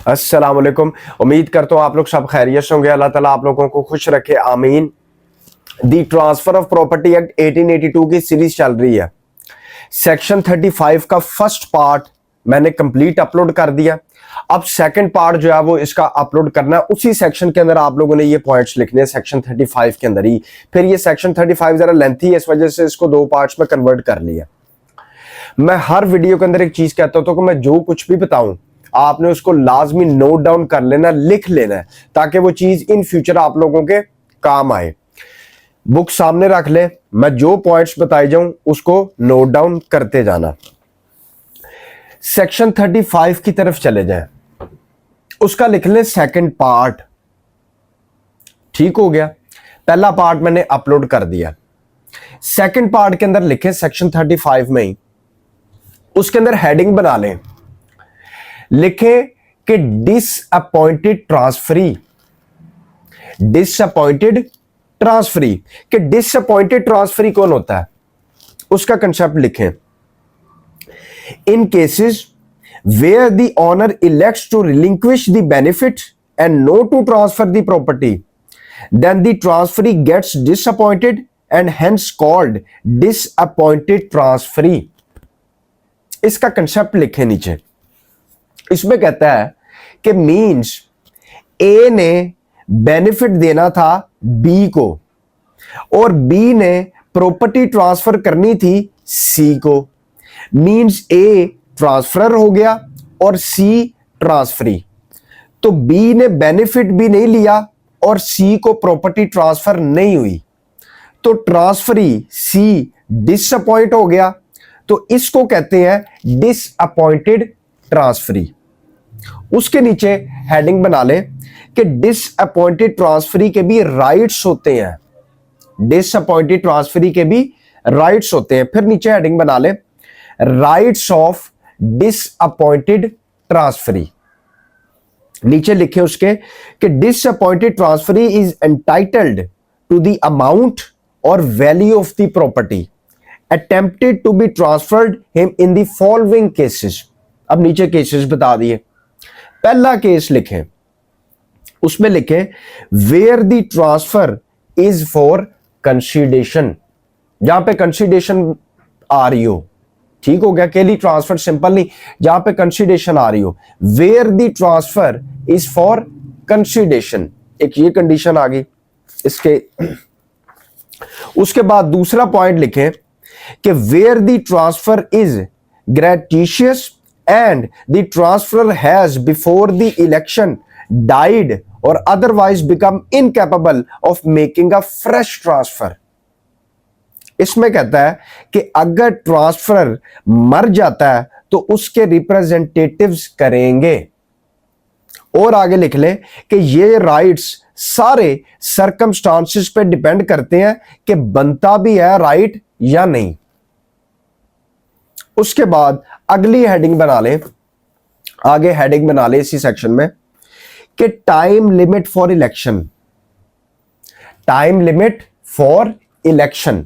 अस्सलाम वालेकुम। उम्मीद करता हूँ आप लोग सब खैरियत से होंगे। अल्लाह ताला आप लोगों को खुश रखे, आमीन। दी ट्रांसफर ऑफ प्रॉपर्टी एक्ट 1882 की सीरीज चल रही है। सेक्शन 35 का फर्स्ट पार्ट मैंने कंप्लीट अपलोड कर दिया। अब सेकंड पार्ट जो है वो इसका अपलोड करना है। उसी सेक्शन के अंदर आप लोगों ने ये पॉइंट्स लिखने हैं, सेक्शन 35 के अंदर ही। फिर ये सेक्शन 35 जरा लेंथी है, इस वजह से इसको दो पार्ट्स में कन्वर्ट कर लिया। मैं हर वीडियो के अंदर एक चीज कहता हूं कि मैं जो कुछ भी बताऊं आपने उसको लाजमी नोट डाउन कर लेना, लिख लेना है, ताकि वो चीज इन फ्यूचर आप लोगों के काम आए। बुक सामने रख ले, मैं जो पॉइंट्स बताए जाऊं उसको नोट डाउन करते जाना। सेक्शन 35 की तरफ चले जाएं, उसका लिख ले सेकंड पार्ट। ठीक हो गया, पहला पार्ट मैंने अपलोड कर दिया। सेकंड पार्ट के अंदर लिखे सेक्शन 35 में ही, उसके अंदर हेडिंग बना लें, लिखे कि डिसअपॉइंटेड ट्रांसफरी। डिसअपॉइंटेड ट्रांसफरी कि डिसअपॉइंटेड ट्रांसफरी कौन होता है, उसका कंसेप्ट लिखें। In cases where the owner elects to relinquish the benefit and no to transfer the property, then the transferee gets disappointed and hence called disappointed transferee. इसका concept लिखे नीचे। इसमें कहता है कि मींस ए ने बेनिफिट देना था बी को और बी ने प्रॉपर्टी ट्रांसफर करनी थी सी को। मींस ए ट्रांसफर हो गया और सी ट्रांसफरी। तो बी ने बेनिफिट भी नहीं लिया और सी को प्रॉपर्टी ट्रांसफर नहीं हुई, तो ट्रांसफरी सी डिसअपॉइंट हो गया। तो इसको कहते हैं डिसअपॉइंटेड ट्रांसफरी। उसके नीचे हेडिंग बना ले कि डिसअपॉइंटेड ट्रांसफरी के भी राइट्स होते हैं। डिसअपॉइंटेड ट्रांसफरी के भी राइट्स होते हैं। फिर नीचे हेडिंग बना ले राइट्स ऑफ डिसअपॉइंटेड ट्रांसफरी। नीचे लिखे उसके कि disappointed transferee is entitled to the amount और value of the property attempted to be transferred him in the following cases। अब नीचे केसेस बता दिए। पहला केस लिखें, उसमें लिखें where the transfer is for consideration। जहां पे कंसीडरेशन आ रही हो, ठीक हो गया, केली ट्रांसफर सिंपल नहीं, जहां पे कंसीडरेशन आ रही हो, where the transfer is for consideration। एक ये कंडीशन आ गई इसके। उसके बाद दूसरा पॉइंट लिखें कि where the transfer is gratuitous and the transfer has before the election died और otherwise become incapable of making a fresh transfer. इसमें कहता है कि अगर ट्रांसफर मर जाता है तो उसके रिप्रेजेंटेटिव्स करेंगे। और आगे लिख ले कि ये राइट्स सारे सर्कमस्टांसेस पे डिपेंड करते हैं कि बनता भी है राइट या नहीं। उसके बाद अगली हेडिंग बना ले, आगे हेडिंग बना ले इसी सेक्शन में कि time limit for election. Time limit for election,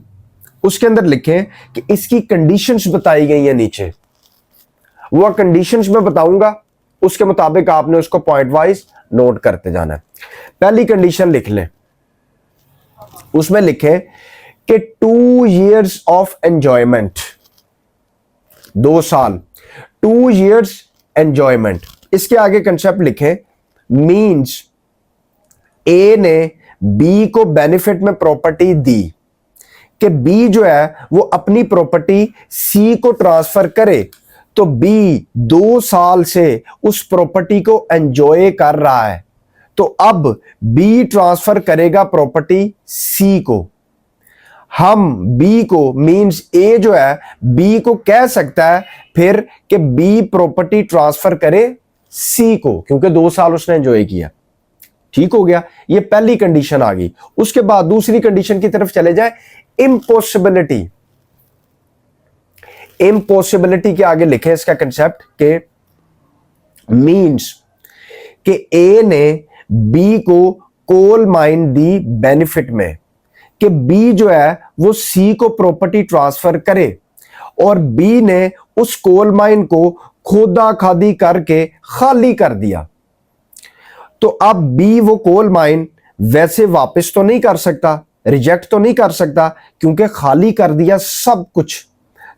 उसके अंदर लिखें कि इसकी कंडीशंस बताई गई हैं नीचे। वो कंडीशंस मैं बताऊंगा, उसके मुताबिक आपने उसको पॉइंट वाइज नोट करते जाना है। पहली कंडीशन लिख लें, उसमें लिखें कि 2 years ऑफ एंजॉयमेंट, 2 साल, 2 years एंजॉयमेंट। इसके आगे कंसेप्ट लिखें मींस ए ने बी को बेनिफिट में प्रॉपर्टी दी कि बी जो है वो अपनी प्रॉपर्टी सी को ट्रांसफर करे, तो बी 2 साल से उस प्रॉपर्टी को एंजॉय कर रहा है, तो अब बी ट्रांसफर करेगा प्रॉपर्टी सी को। हम बी को मींस ए जो है बी को कह सकता है फिर कि बी प्रॉपर्टी ट्रांसफर करे सी को, क्योंकि 2 साल उसने एंजॉय किया। ठीक हो गया, ये पहली कंडीशन आ गई। उसके बाद दूसरी कंडीशन की तरफ चले जाए, इम्पॉसिबिलिटी। इम्पॉसिबिलिटी के आगे लिखे इसका कंसेप्ट के मींस कि ए ने बी को कोल माइन दी बेनिफिट में कि बी जो है वो सी को प्रॉपर्टी ट्रांसफर करे और बी ने उस कोल माइन को खोदा खादी करके खाली कर दिया। तो अब बी वो कोल माइन वैसे वापस तो नहीं कर सकता, रिजेक्ट तो नहीं कर सकता, क्योंकि खाली कर दिया सब कुछ,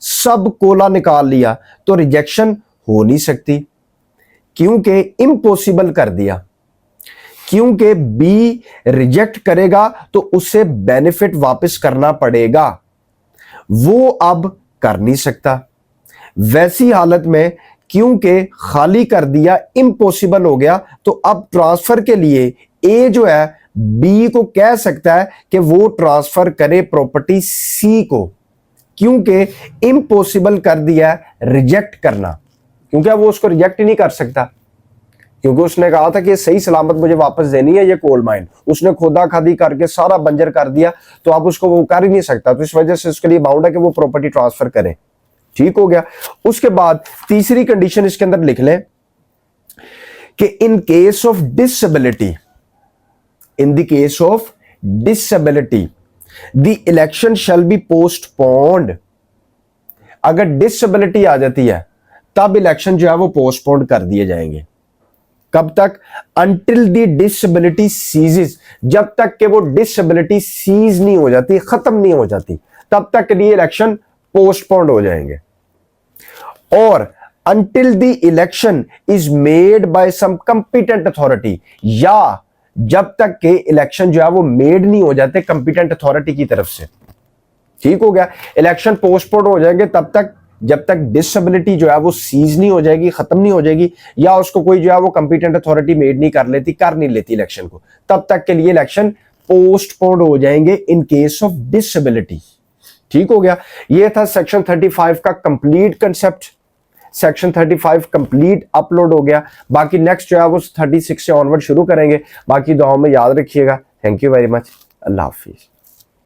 सब कोला निकाल लिया, तो रिजेक्शन हो नहीं सकती, क्योंकि इम्पॉसिबल कर दिया। क्योंकि बी रिजेक्ट करेगा तो उसे बेनिफिट वापस करना पड़ेगा, वो अब कर नहीं सकता। वैसी हालत में क्योंकि खाली कर दिया, इम्पॉसिबल हो गया, तो अब ट्रांसफर के लिए ए जो है बी को कह सकता है कि वो ट्रांसफर करे प्रॉपर्टी सी को, क्योंकि इम्पॉसिबल कर दिया रिजेक्ट करना, क्योंकि वो उसको रिजेक्ट ही नहीं कर सकता, क्योंकि उसने कहा था कि ये सही सलामत मुझे वापस देनी है ये कोल माइन, उसने खोदा खादी करके सारा बंजर कर दिया, तो अब उसको वो कर ही नहीं सकता, तो इस वजह से उसके लिए बाउंड है कि वो प्रॉपर्टी ट्रांसफर करे। ठीक हो गया। उसके बाद तीसरी कंडीशन इसके अंदर लिख लें कि in case of disability, in the case of disability the election shall be postponed. अगर डिसेबिलिटी आ जाती है तब इलेक्शन जो है वो पोस्टपोन्ड कर दिए जाएंगे। कब तक? अंटिल द डिसेबिलिटी सीजेस, जब तक कि वो डिसेबिलिटी सीज नहीं हो जाती, खत्म नहीं हो जाती, तब तक के लिए इलेक्शन पोस्टपोन्ड हो जाएंगे। और until the election is made by some competent authority, या जब तक के इलेक्शन जो है वो मेड नहीं हो जाते कंपिटेंट अथॉरिटी की तरफ से। ठीक हो गया। इलेक्शन पोस्टपोन्ड हो जाएंगे तब तक जब तक डिसेबिलिटी जो है वो सीज नहीं हो जाएगी, खत्म नहीं हो जाएगी, या उसको कोई जो है वो कंपिटेंट अथॉरिटी मेड नहीं कर नहीं लेती इलेक्शन को, तब तक के लिए इलेक्शन पोस्टपोन्ड हो जाएंगे इन केस ऑफ डिसेबिलिटी। ठीक हो गया। ये था सेक्शन 35 का complete concept. Section 35 complete upload हो गया। बाकी नेक्स्ट जो है वो 36 से ऑनवर्ड शुरू करेंगे। बाकी दुआओं में याद रखिएगा। Thank you very much. Allah Hafiz.